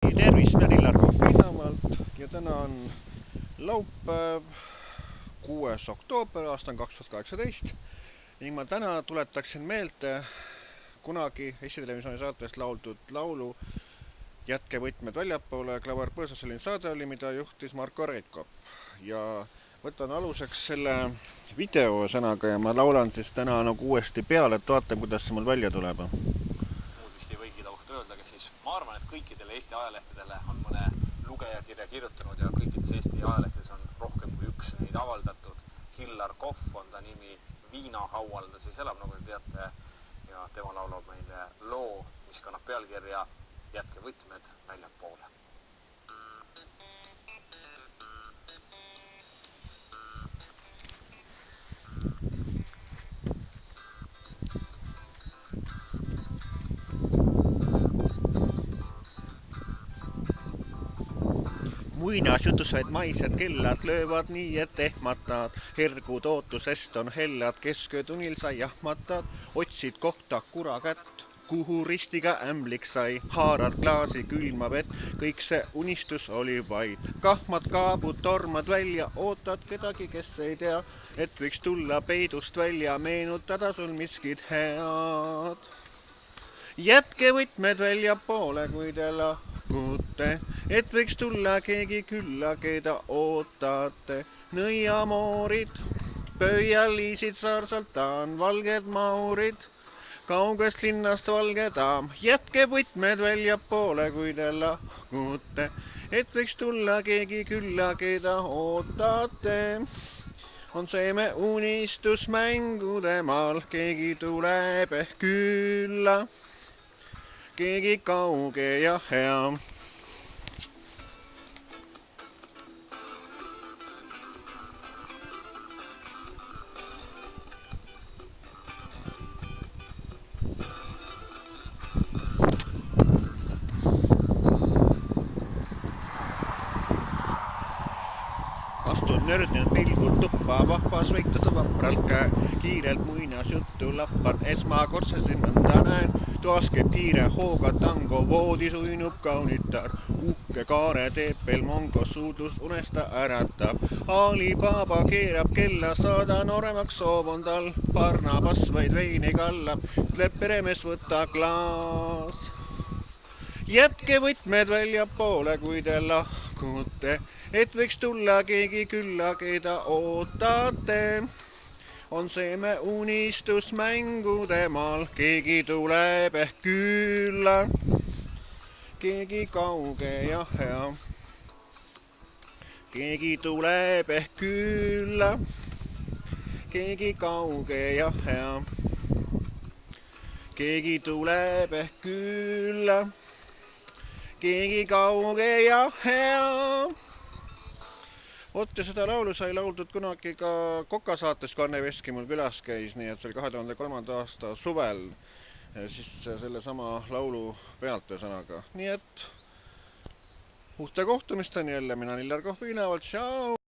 Tervist, olen Illar Kohvinamaalt ja täna on laupäev, 6. oktoober, aasta on 2018 ning ma täna tuletaksin meelde kunagi Eesti Televisiooni saatest lauldud laulu Jätke võtmed väljapoole. Klavar Põõsas selline saade oli, mida juhtis Marko Reikop ja võtan aluseks selle videosõnaga ja ma laulan siis täna nagu uuesti peale, et vaatan, kuidas see mul välja tuleb. Muud vist ei võigi ta kohta öelda, aga siis ma arvan, et kõikidele Eesti ajalehtedele on mõne lugejakirja kirjutanud ja kõikides Eesti ajalehtedes on rohkem kui üks neid avaldatud. Hillar Kohv on ta nimi, Viinahaual ta siis elab, nagu te teate, ja tema laulab meile loo, mis kannab pealkirja Jätke võtmed väljapoole. Muinasjutus vaid maised kellad löövad nii, et ehmatad. Hergud ootusest on hellad, kesköötunil sa jahmatad. Otsid kohta kura kätt, kuhu ristiga ämblik sai. Haarad klaasi külma vett, kõik see unistus oli vaid. Kahmad kaabud, tormad välja, ootad kedagi, kes ei tea, et võiks tulla peidust välja, meenutada sul miskit head. Jätke võtmed väljapoole, kui te lahkute, et võiks tulla keegi külla, keda ootate. Nõiamoorid, pöialiisid saarsaltaan, valged maurid, kaugest linnast valge daam. Jätke võtmed väljapoole, kui te lahkute, et võiks tulla keegi külla, keda ootate. On see me unistus mängude maal, keegi tuleb ehk külla. Keegi kauge ja hea. Astun nördnud pilgud tuppa, vahvas võitlasa vapralt käe. Kiirelt muinasjuttu lappan, esmakordselt mõnda näen. Toas käib kiire hooga tango, voodis uinub kaunitar. Uhke kaare teeb Belmongo, suudlus unesta äratab. Alibaba keerab kella, saada nooremaks soov on tal. Barnabas vaid veini kallab, ütleb peremees võta klaas. Jätke võtmed väljapoole, kui te lahkute, et võiks tulla keegi külla, keda ootate. On see me unistus mängude maal, keegi tuleb ehk külla. Keegi kauge ja hea. Keegi tuleb ehk külla. Keegi kauge ja hea. Keegi tuleb ehk külla. Keegi kauge ja hea. Vot ja seda laulu sai lauldud kunagi ka Koka saates, kui Anne Veski mul külas käis, nii et see oli 2003. aasta suvel siis selle sama laulu pealt ühesõnaga. Nii et uhte kohtumisteni jälle, mina olen Illar Kohvinamaalt, tšau!